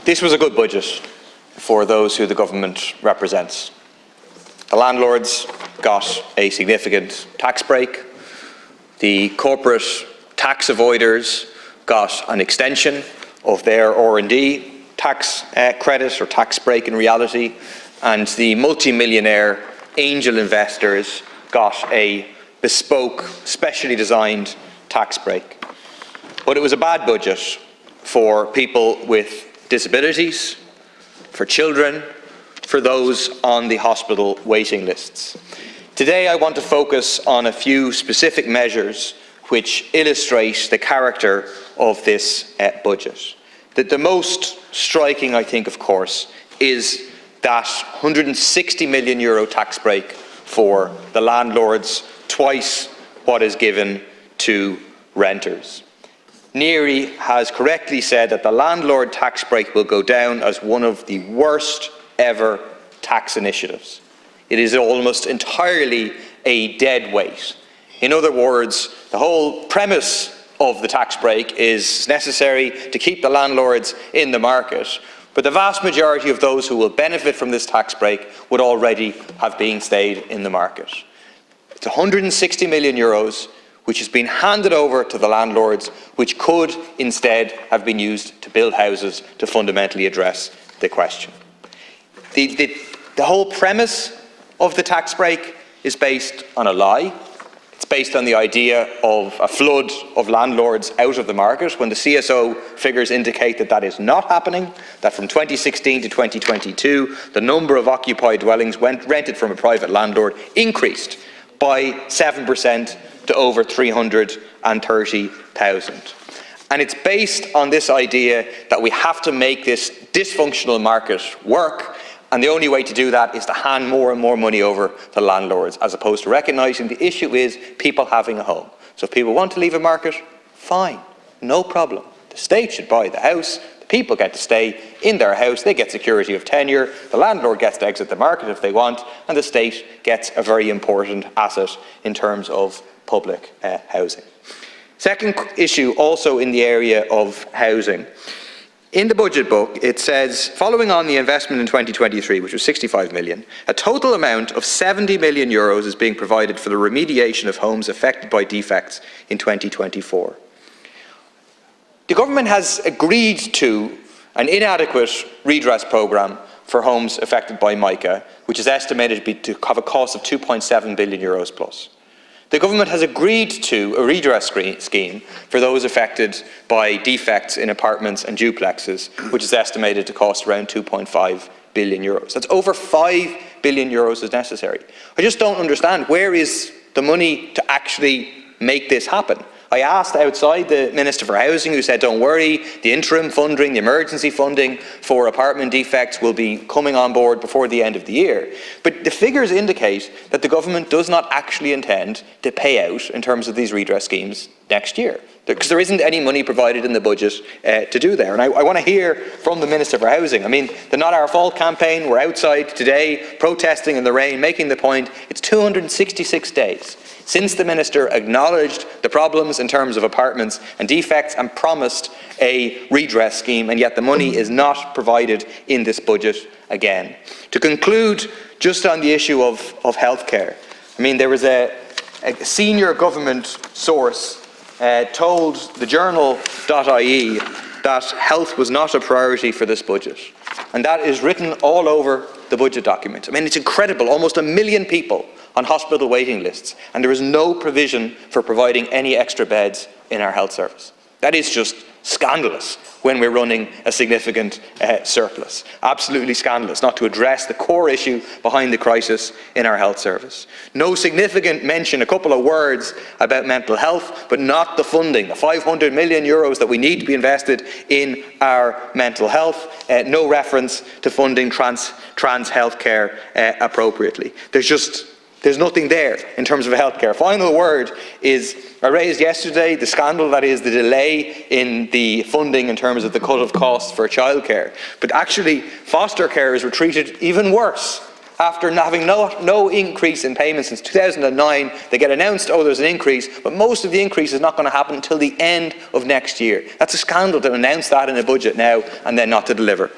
This was a good budget for those who the government represents. The landlords got a significant tax break. The corporate tax avoiders got an extension of their R&D tax credit or tax break in reality, and the multi-millionaire angel investors got a bespoke, specially designed tax break. But it was a bad budget for people with disabilities, for children, for those on the hospital waiting lists. Today I want to focus on a few specific measures which illustrate the character of this budget. The most striking, I think, of course, is that €160 million tax break for the landlords, twice what is given to renters. Neary has correctly said that the landlord tax break will go down as one of the worst ever tax initiatives. It is almost entirely a dead weight. In other words, the whole premise of the tax break is necessary to keep the landlords in the market, but the vast majority of those who will benefit from this tax break would already have been stayed in the market. It's €160 million which has been handed over to the landlords, which could instead have been used to build houses to fundamentally address the question. The whole premise of the tax break is based on a lie. It's based on the idea of a flood of landlords out of the market, when the CSO figures indicate that that is not happening, that from 2016 to 2022, the number of occupied dwellings rented from a private landlord increased by 7% to over 330,000. And it's based on this idea that we have to make this dysfunctional market work, and the only way to do that is to hand more and more money over to landlords, as opposed to recognising the issue is people having a home. So if people want to leave a market, fine, no problem. The state should buy the house, the people get to stay in their house, they get security of tenure, the landlord gets to exit the market if they want, and the state gets a very important asset in terms of public housing. Second issue, also in the area of housing. In the budget book, it says, following on the investment in 2023, which was 65 million, a total amount of €70 million is being provided for the remediation of homes affected by defects in 2024. The government has agreed to an inadequate redress programme for homes affected by mica, which is estimated to have a cost of €2.7 billion plus. The government has agreed to a redress scheme for those affected by defects in apartments and duplexes, which is estimated to cost around €2.5 billion. That's over €5 billion is necessary. I just don't understand, where is the money to actually make this happen? I asked outside the Minister for Housing, who said, don't worry, the interim funding, the emergency funding for apartment defects will be coming on board before the end of the year. But the figures indicate that the government does not actually intend to pay out in terms of these redress schemes next year, because there isn't any money provided in the budget to do there. And I want to hear from the Minister for Housing. I mean, the Not Our Fault campaign, we're outside today protesting in the rain, making the point, it's 266 days since the Minister acknowledged the problems in terms of apartments and defects and promised a redress scheme, and yet the money is not provided in this budget again. To conclude, just on the issue of healthcare, I mean, there was a senior government source told the journal.ie that health was not a priority for this budget. And that is written all over the budget document. I mean, it's incredible, almost 1 million people on hospital waiting lists, and there is no provision for providing any extra beds in our health service. That is just scandalous when we're running a significant surplus. Absolutely scandalous not to address the core issue behind the crisis in our health service. No significant mention, a couple of words about mental health, but not the funding, the €500 million that we need to be invested in our mental health. No reference to funding trans healthcare appropriately. There's nothing there in terms of healthcare. Final word is, I raised yesterday the scandal that is the delay in the funding in terms of the cut of costs for childcare. But actually, foster carers were treated even worse after having no increase in payments since 2009. They get announced, oh, there's an increase, but most of the increase is not going to happen until the end of next year. That's a scandal to announce that in a budget now and then not to deliver.